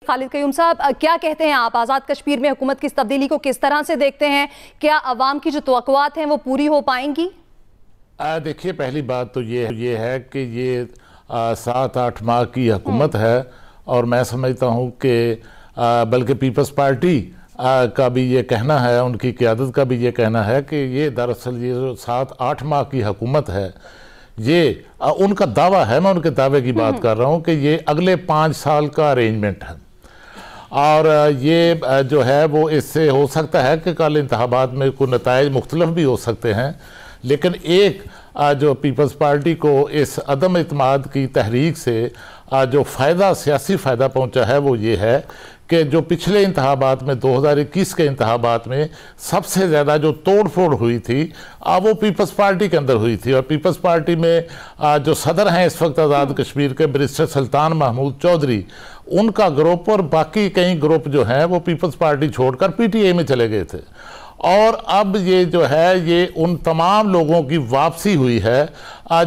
خالد قیوم صاحب، کیا کہتے ہیں آپ؟ آزاد کشمیر میں حکومت کی اس تبدیلی کو کس طرح سے دیکھتے ہیں؟ کیا عوام کی جو توقعات ہیں وہ پوری ہو پائیں گی؟ دیکھیے، پہلی بات تو یہ ہے کہ یہ 7-8 ماہ کی حکومت ہے، اور میں سمجھتا ہوں کہ بلکہ پیپلز پارٹی کا بھی یہ کہنا ہے، ان کی قیادت کا بھی یہ کہنا ہے کہ یہ دراصل یہ جو 7-8 ماہ کی حکومت ہے، یہ ان کا دعویٰ ہے، میں ان کے دعوے کی بات کر رہا ہوں کہ یہ اگلے 5 سال کا ارینجمنٹ ہے، اور یہ جو ہے وہ اس سے ہو سکتا ہے کہ کل انتخابات میں کوئی نتائج مختلف بھی ہو سکتے ہیں، لیکن ایک جو پیپلز پارٹی کو اس عدم اعتماد کی تحریک سے جو فائدہ، سیاسی فائدہ پہنچا ہے، وہ یہ ہے کہ جو پچھلے انتخابات میں 2021 کے انتخابات میں سب سے زیادہ جو توڑ پھوڑ ہوئی تھی وہ پیپلز پارٹی کے اندر ہوئی تھی، اور پیپلز پارٹی میں جو صدر ہیں اس وقت آزاد کشمیر کے بیرسٹر سلطان محمود چودھری، ان کا گروپ اور باقی کئی گروپ جو ہیں وہ پیپلز پارٹی چھوڑ کر پی ٹی آئی میں چلے گئے تھے، اور اب یہ جو ہے یہ ان تمام لوگوں کی واپسی ہوئی ہے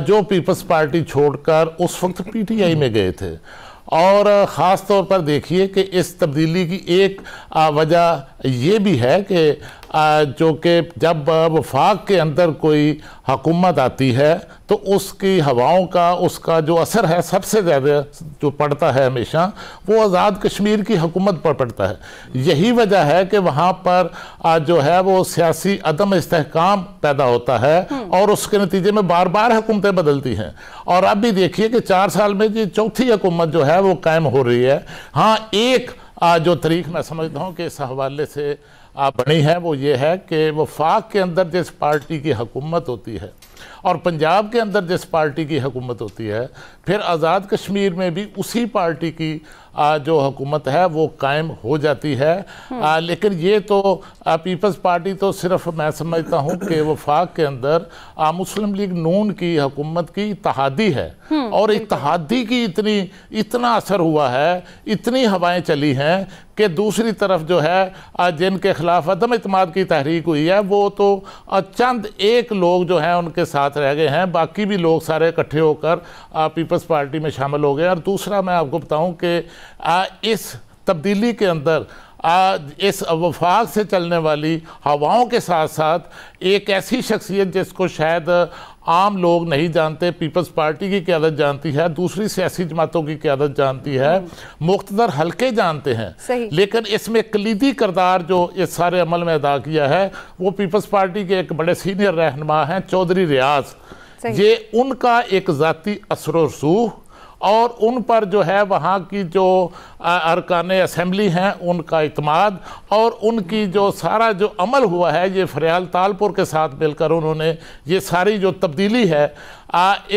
جو پیپلز پارٹی چھوڑ کر اس وقت پی ٹی آئی میں گئے تھے۔ اور خاص طور پر دیکھیے کہ اس تبدیلی کی ایک وجہ یہ بھی ہے کہ جو کہ جب وفاق کے اندر کوئی حکومت آتی ہے تو اس کی ہواؤں کا، اس کا جو اثر ہے سب سے زیادہ جو پڑتا ہے ہمیشہ وہ آزاد کشمیر کی حکومت پر پڑتا ہے۔ یہی وجہ ہے کہ وہاں پر جو ہے وہ سیاسی عدم استحکام پیدا ہوتا ہے، اور اس کے نتیجے میں بار بار حکومتیں بدلتی ہیں، اور اب بھی دیکھیے کہ 4 سال میں یہ چوتھی حکومت جو ہے وہ قائم ہو رہی ہے۔ ہاں، ایک جو تاریخ میں سمجھتا ہوں کہ اس حوالے سے بنی ہے وہ یہ ہے کہ وفاق کے اندر جس پارٹی کی حکومت ہوتی ہے اور پنجاب کے اندر جس پارٹی کی حکومت ہوتی ہے، پھر آزاد کشمیر میں بھی اسی پارٹی کی جو حکومت ہے وہ قائم ہو جاتی ہے، لیکن یہ تو پیپلز پارٹی تو صرف میں سمجھتا ہوں کہ وفاق کے اندر مسلم لیگ نون کی حکومت کی اتحادی ہے، اور اتحادی کی اتنا اثر ہوا ہے، اتنی ہوائیں چلی ہیں کہ دوسری طرف جو ہے جن کے خلاف عدم اعتماد کی تحریک ہوئی ہے وہ تو چند ایک لوگ جو ہیں ان کے ساتھ رہ گئے ہیں، باقی بھی لوگ سارے اکٹھے ہو کر پیپلز پارٹی میں شامل ہو گئے۔ اور دوسرا میں آپ کو بتاؤں کہ اس تبدیلی کے اندر اس وفاق سے چلنے والی ہواؤں کے ساتھ ساتھ ایک ایسی شخصیت جس کو شاید عام لوگ نہیں جانتے، پیپلز پارٹی کی قیادت جانتی ہے، دوسری سیاسی جماعتوں کی قیادت جانتی ہے، مقتدر حلقے جانتے ہیں، لیکن اس میں کلیدی کردار جو اس سارے عمل میں ادا کیا ہے وہ پیپلز پارٹی کے ایک بڑے سینئر رہنما ہیں چودھری ریاض۔ یہ ان کا ایک ذاتی اثر و رسوخ، اور ان پر جو ہے وہاں کی جو ارکان اسمبلی ہیں ان کا اعتماد، اور ان کی جو سارا جو عمل ہوا ہے یہ فریال تالپور کے ساتھ مل کر انہوں نے یہ ساری جو تبدیلی ہے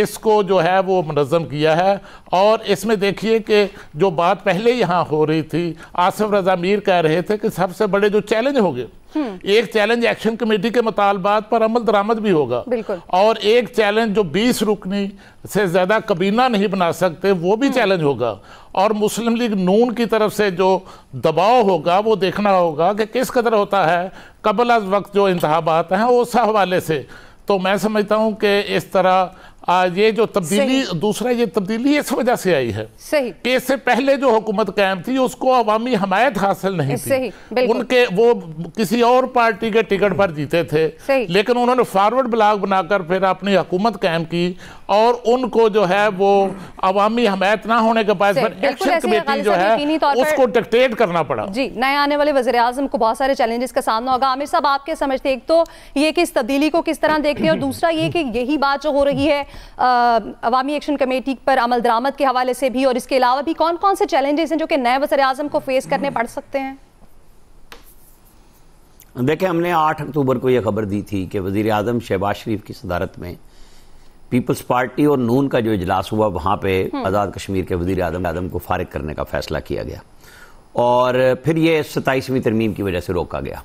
اس کو جو ہے وہ منظم کیا ہے۔ اور اس میں دیکھیے کہ جو بات پہلے یہاں ہو رہی تھی، آصف رضا میر کہہ رہے تھے کہ سب سے بڑے جو چیلنج ہو گئے، ایک چیلنج ایکشن کمیٹی کے مطالبات پر عمل درآمد بھی ہوگا، اور ایک چیلنج جو 20 رکنی سے زیادہ کابینہ نہیں بنا سکتے وہ بھی چیلنج ہوگا، اور مسلم لیگ نون کی طرف سے جو دباؤ ہوگا وہ دیکھنا ہوگا کہ کس قدر ہوتا ہے قبل از وقت جو انتخابات ہیں اس حوالے سے۔ تو میں سمجھتا ہوں کہ اس طرح یہ جو تبدیلی، دوسرا یہ تبدیلی اس وجہ سے آئی ہے کہ اس سے پہلے جو حکومت قائم تھی اس کو عوامی حمایت حاصل نہیں تھی، ان کے وہ کسی اور پارٹی کے ٹکٹ پر جیتے تھے، لیکن انہوں نے فارورڈ بلاک بنا کر پھر اپنی حکومت قائم کی، اور ان کو جو ہے وہ عوامی حمایت نہ ہونے کے باعث پر ایکشن کمیٹی جو ہے اس کو ڈکٹیٹ کرنا پڑا۔ جی، نئے آنے والے وزیراعظم کو بہت سارے چیلنجز کا سامنا ہوگا۔ عامر صاحب، آپ کیا سمجھتے ہیں؟ ایک تو یہ کہ اس تبدیلی کو کس طرح دیکھتے ہیں، اور دوسرا یہ کہ یہی بات جو ہو رہی ہے عوامی ایکشن کمیٹی پر عمل درآمد کے حوالے سے بھی، اور اس کے علاوہ بھی کون کون سے چیلنجز ہیں جو کہ نئے وزیراعظم کو فیس کرنے پڑ سکتے ہیں؟ دیکھیں، ہم نے 8 اکتوبر کو یہ خبر دی تھی کہ وزیر اعظم شہباز شریف کی صدارت میں پیپلز پارٹی اور نون کا جو اجلاس ہوا وہاں پہ آزاد کشمیر کے وزیر اعظم کو فارغ کرنے کا فیصلہ کیا گیا، اور پھر یہ 27ویں ترمیم کی وجہ سے روکا گیا۔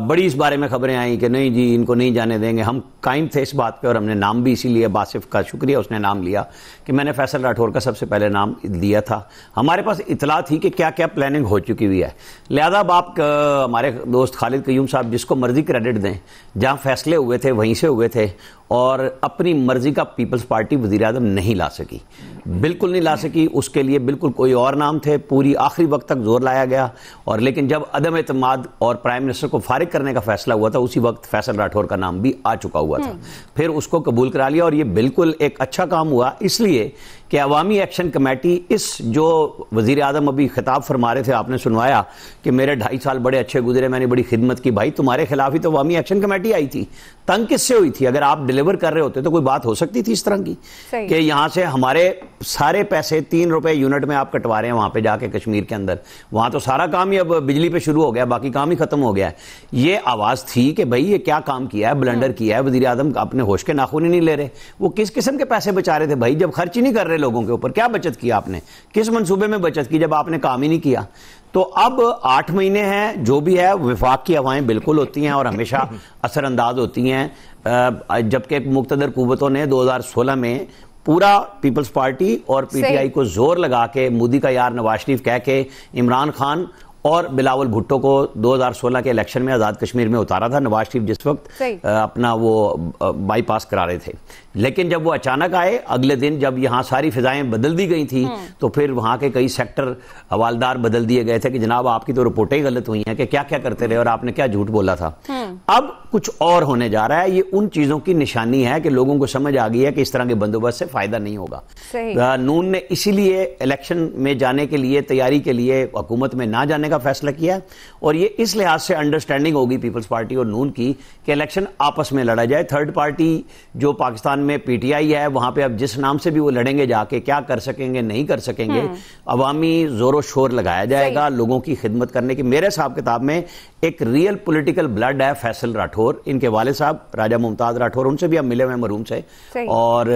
بڑی اس بارے میں خبریں آئیں کہ نہیں جی ان کو نہیں جانے دیں گے، ہم قائم تھے اس بات پہ، اور ہم نے نام بھی اسی لیے، باصف کا شکریہ اس نے نام لیا کہ میں نے فیصل راٹھور کا سب سے پہلے نام دیا تھا، ہمارے پاس اطلاع تھی کہ کیا کیا پلاننگ ہو چکی ہوئی ہے، لہذا اب آپ ہمارے دوست خالد قیوم صاحب جس کو مرضی کریڈٹ دیں، جہاں فیصلے ہوئے تھے وہیں سے ہوئے تھے، اور اپنی مرضی کا پیپلز پارٹی وزیر اعظم نہیں لا سکی، بالکل نہیں لا سکی. اس کے لیے بالکل کوئی اور نام تھے، پوری آخری وقت تک زور لایا گیا، اور لیکن جب عدم اعتماد اور پرائم منسٹر کو فارغ کرنے کا فیصلہ ہوا تھا اسی وقت فیصل راٹھور کا نام بھی آ چکا ہوا تھا. پھر اس کو قبول کرا لیا، اور یہ بالکل ایک اچھا کام ہوا اس لیے کہ عوامی ایکشن کمیٹی اس جو وزیر اعظم ابھی خطاب فرما رہے تھے، آپ نے سنوایا کہ میرے 2.5 سال بڑے اچھے گزرے، میں نے بڑی خدمت کی. بھائی تمہارے خلاف ہی تو عوامی ایکشن کمیٹی آئی تھی، تنگ کس سے ہوئی تھی؟ اگر آپ ڈیلیور کر رہے ہوتے تو کوئی بات ہو سکتی تھی اس طرح کی کہ یہاں سے ہمارے سارے پیسے 3 روپے یونٹ میں آپ کٹوا رہے ہیں وہاں پہ جا کے کشمیر کے اندر، وہاں تو سارا کام ہی اب بجلی پہ شروع ہو گیا، باقی کام ہی ختم ہو گیا ہے. یہ آواز تھی کہ بھائی یہ کیا کام کیا ہے، بلنڈر کیا ہے، وزیر اعظم اپنے ہوش کے ناخن ہی نہیں لے رہے. وہ کس قسم کے پیسے بچا رہے تھے بھائی؟ جب خرچ ہی نہیں کر رہے لوگوں کے اوپر، کیا بچت کی آپ نے؟ کس منصوبے میں بچت کی جب آپ نے کام ہی نہیں کیا؟ تو اب 8 مہینے ہیں، جو بھی ہے وفاق کی ہوائیں بالکل ہوتی ہیں اور ہمیشہ اثر انداز ہوتی ہیں، جبکہ مقتدر قوتوں نے 2016 میں پورا پیپلز پارٹی اور پی ٹی آئی کو زور لگا کے مودی کا یار نواز شریف کہہ کے عمران خان اور بلاول بھٹو کو 2016 کے الیکشن میں آزاد کشمیر میں اتارا تھا. نواز شریف جس وقت اپنا وہ بائی پاس کرا رہے تھے، لیکن جب وہ اچانک آئے اگلے دن جب یہاں ساری فضائیں بدل دی گئی تھی تو پھر وہاں کے کئی سیکٹر حوالدار بدل دیے گئے تھے کہ جناب آپ کی تو رپورٹیں ہی غلط ہوئی ہیں کہ کیا کیا کرتے رہے اور آپ نے کیا جھوٹ بولا تھا. اب کچھ اور ہونے جا رہا ہے. یہ ان چیزوں کی نشانی ہے کہ لوگوں کو سمجھ آ گئی ہے کہ اس طرح کے بندوبست سے فائدہ نہیں ہوگا. نون نے اسی لیے الیکشن میں جانے کے لیے تیاری کے لیے حکومت میں نہ جانے کا فیصلہ کیا، اور یہ اس لحاظ سے انڈرسٹینڈنگ ہوگی پیپلز پارٹی اور نون کی کہ الیکشن آپس میں لڑا جائے. تھرڈ پارٹی جو پاکستان میں پی ٹی آئی ہے، وہاں پہ اب جس نام سے بھی وہ لڑیں گے جا کے کیا کر سکیں گے نہیں کر سکیں گے، عوامی زور و شور لگایا جائے گا لوگوں کی خدمت کرنے کی. میرے حساب کتاب میں ایک ریئل پولیٹیکل بلڈ ہے فیصل راٹھور، ان کے والد صاحب راجہ ممتاز راٹھور، ان سے بھی ہم ملے ہوئے مرحوم سے، اور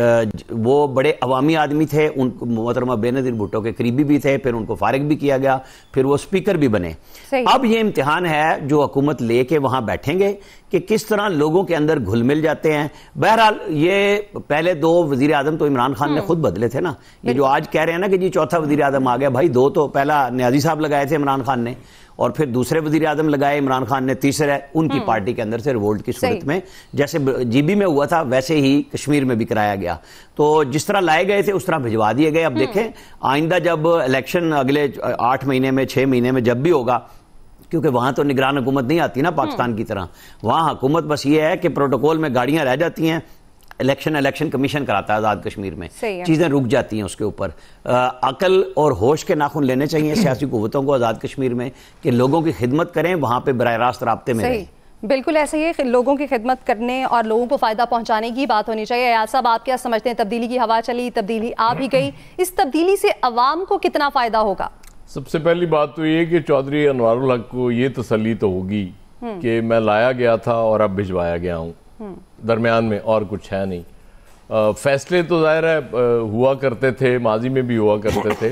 وہ بڑے عوامی آدمی تھے. ان محترمہ بینظیر بھٹو کے قریبی بھی تھے، پھر ان کو فارغ بھی کیا گیا، پھر وہ اسپیکر بھی بنے. اب یہ امتحان ہے جو حکومت لے کے وہاں بیٹھیں گے کہ کس طرح لوگوں کے اندر گھل مل جاتے ہیں. بہرحال یہ پہلے 2 وزیر اعظم تو عمران خان نے خود بدلے تھے نا. یہ جو آج کہہ رہے ہیں نا کہ جی چوتھا وزیر اعظم آ گیا، بھائی 2 تو پہلا نیازی صاحب لگائے تھے عمران خان نے، اور پھر دوسرے وزیر اعظم لگائے عمران خان نے، تیسرے ان کی پارٹی کے اندر سے ریوولٹ کی صورت میں، جیسے جی بی میں ہوا تھا ویسے ہی کشمیر میں بھی کرایا گیا. تو جس طرح لائے گئے تھے اس طرح بھجوا دیے گئے. اب دیکھیں آئندہ جب الیکشن اگلے 8 مہینے میں 6 مہینے میں جب بھی ہوگا، کیونکہ وہاں تو نگران حکومت نہیں آتی نا پاکستان کی طرح، وہاں حکومت بس یہ ہے کہ پروٹوکول میں گاڑیاں رہ جاتی ہیں، الیکشن کمیشن کراتا ہے آزاد کشمیر میں، چیزیں رک جاتی ہیں اس کے اوپر. عقل اور ہوش کے ناخن لینے چاہیے سیاسی قوتوں کو آزاد کشمیر میں کہ لوگوں کی خدمت کریں، وہاں پہ براہ راست رابطے میں رہیں. بالکل ایسے ہی لوگوں کی خدمت کرنے اور لوگوں کو فائدہ پہنچانے کی بات ہونی چاہیے. ایاز صاحب آپ کیا سمجھتے ہیں؟ تبدیلی کی ہوا چلی، تبدیلی آ بھی گئی، اس تبدیلی سے عوام کو کتنا فائدہ ہوگا؟ سب سے پہلی بات تو یہ کہ چودھری انوار الحق کو یہ تسلی تو ہوگی کہ میں لایا گیا تھا اور اب بھجوایا گیا ہوں، درمیان میں اور کچھ ہے نہیں. فیصلے تو ظاہر ہے ہوا کرتے تھے، ماضی میں بھی ہوا کرتے تھے،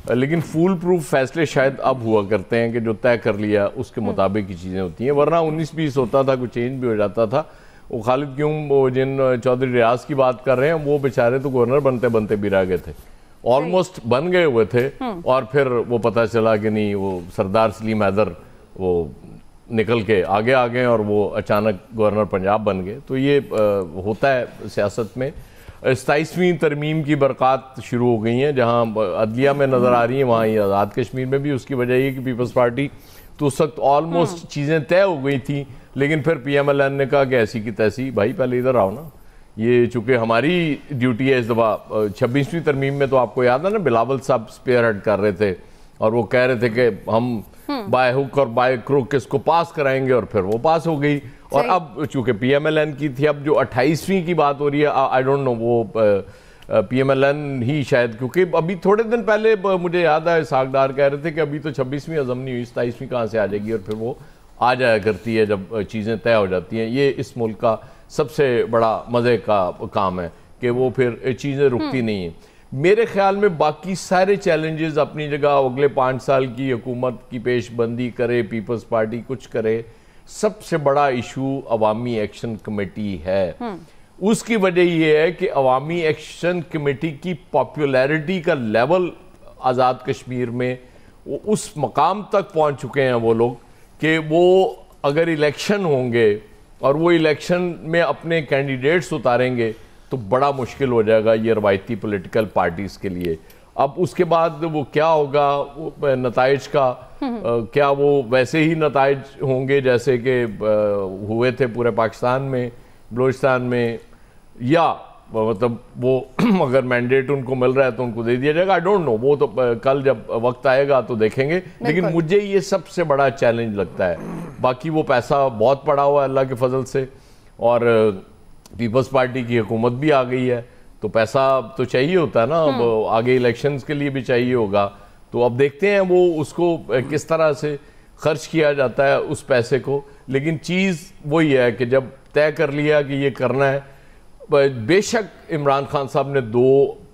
لیکن فول پروف فیصلے شاید اب ہوا کرتے ہیں کہ جو طے کر لیا اس کے مطابق کی چیزیں ہوتی ہیں. ورنہ 19-20 ہوتا تھا، کوئی چینج بھی ہو جاتا تھا. وہ خالد کیوں وہ جن چودھری ریاض کی بات کر رہے ہیں وہ بیچارے تو گورنر بنتے بنتے بھی رہ گئے تھے، آلموسٹ بن گئے ہوئے تھے، اور پھر وہ پتہ چلا کہ نہیں، وہ سردار سلیم حیدر وہ نکل کے آگے آ گئے اور وہ اچانک گورنر پنجاب بن گئے. تو یہ ہوتا ہے سیاست میں. 27ویں ترمیم کی برکات شروع ہو گئی ہیں، جہاں عدلیہ میں نظر آ رہی ہیں وہاں یہ آزاد کشمیر میں بھی. اس کی وجہ یہ کہ پیپلز پارٹی تو اس وقت آلموسٹ چیزیں طے ہو گئی تھیں، لیکن پھر پی ایم ایل این نے کہا کہ ایسی کی تیسی، بھائی پہلے ادھر آؤ نا. یہ چونکہ ہماری ڈیوٹی ہے اس دفعہ. 26ویں ترمیم میں تو آپ کو یاد ہے نا، بلاول صاحب سپیئر ہیڈ کر رہے تھے اور وہ کہہ رہے تھے کہ ہم بائی ہک اور بائی کروک اس کو پاس کرائیں گے، اور پھر وہ پاس ہو گئی. اور اب چونکہ پی ایم ایل این کی تھی، اب جو 28ویں کی بات ہو رہی ہے، آئی ڈونٹ نو وہ پی ایم ایل این ہی شاید، کیونکہ ابھی تھوڑے دن پہلے مجھے یاد ہے اسحاق ڈار کہہ رہے تھے کہ ابھی تو 26ویں عزم نہیں ہوئی، 27ویں کہاں سے آ جائے گی، اور پھر وہ آ جایا کرتی ہے جب چیزیں طے ہو جاتی ہیں. یہ اس ملک کا سب سے بڑا مزے کا کام ہے کہ وہ پھر چیزیں رکتی نہیں ہیں. میرے خیال میں باقی سارے چیلنجز اپنی جگہ، اگلے 5 سال کی حکومت کی پیش بندی کرے، پیپلز پارٹی کچھ کرے، سب سے بڑا ایشو عوامی ایکشن کمیٹی ہے. اس کی وجہ یہ ہے کہ عوامی ایکشن کمیٹی کی پاپولیرٹی کا لیول آزاد کشمیر میں اس مقام تک پہنچ چکے ہیں وہ لوگ کہ وہ اگر الیکشن ہوں گے اور وہ الیکشن میں اپنے کینڈیڈیٹس اتاریں گے تو بڑا مشکل ہو جائے گا یہ روایتی پولیٹیکل پارٹیز کے لیے. اب اس کے بعد وہ کیا ہوگا نتائج کا, کیا وہ ویسے ہی نتائج ہوں گے جیسے کہ ہوئے تھے پورے پاکستان میں, بلوچستان میں, یا مطلب وہ اگر مینڈیٹ ان کو مل رہا ہے تو ان کو دے دیا جائے گا. I don't know, وہ تو کل جب وقت آئے گا تو دیکھیں گے. لیکن مجھے یہ سب سے بڑا چیلنج لگتا ہے. باقی وہ پیسہ بہت پڑا ہوا ہے اللہ کے فضل سے, اور پیپلز پارٹی کی حکومت بھی آ گئی ہے, تو پیسہ تو چاہیے ہوتا ہے نا, اب آگے الیکشنز کے لیے بھی چاہیے ہوگا. تو اب دیکھتے ہیں وہ اس کو کس طرح سے خرچ کیا جاتا ہے اس پیسے کو. لیکن چیز وہی ہے کہ جب طے کر لیا کہ یہ کرنا ہے, بے شک عمران خان صاحب نے 2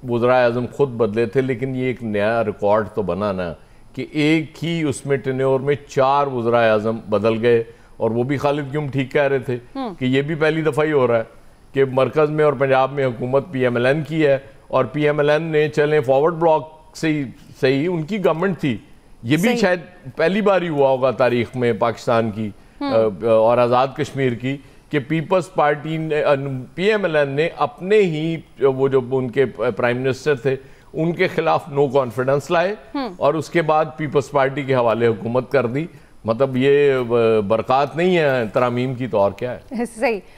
وزرائے اعظم خود بدلے تھے, لیکن یہ ایک نیا ریکارڈ تو بنا نا کہ ایک ہی اس میں ٹینیور میں 4 وزرائے اعظم بدل گئے. اور وہ بھی خالد کیوں ٹھیک کہہ رہے تھے کہ یہ بھی پہلی دفعہ ہی ہو رہا ہے کہ مرکز میں اور پنجاب میں حکومت پی ایم ایل این کی ہے, اور پی ایم ایل این نے چلیں فارورڈ بلاک سے ہی صحیح ان کی گورنمنٹ تھی. یہ بھی شاید پہلی بار ہی ہوا ہوگا تاریخ میں پاکستان کی اور آزاد کشمیر کی کہ پیپلز پارٹی نے, پی ایم ایل این نے اپنے ہی وہ جو ان کے پرائم منسٹر تھے ان کے خلاف نو کانفیڈنس لائے, اور اس کے بعد پیپلز پارٹی کے حوالے حکومت کر دی. مطلب یہ برکات نہیں ہے ترامیم کی تو اور کیا ہے. صحیح.